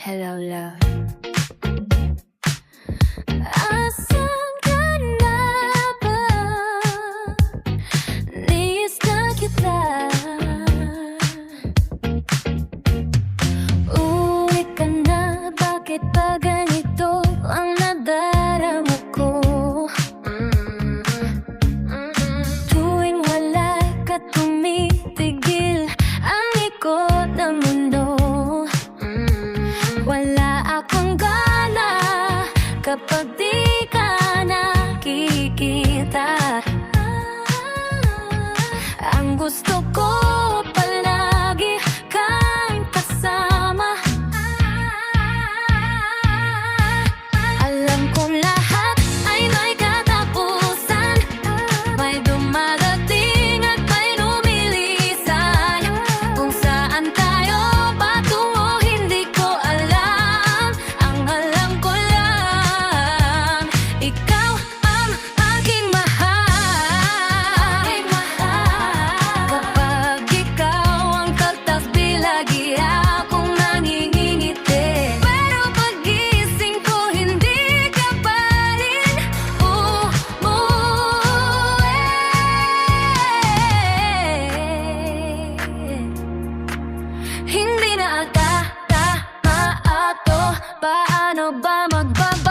Hello, love. Asan ka na ba? Nais na kita. Uwi ka na, bakit ba ganito ang nadarama ko? Tuwing wala ka, tumitigil ang ikot ng mundo. Wala akong gana kapag di ka nakikita. Ang gusto ko palagi kang kasama. Alam ko lahat ay may katapusan, may dumadating at may lumilisan. Kung saan tayo patungo hindi ko alam. Ang alam ko lang, ikaw ang aking mahal. Kapag ikaw ang tatakbi, lagi akong nangingingiti. Pero pagising ko, hindi ka pa rin umuwi. Hindi na ata tama to. Paano ba magbaba?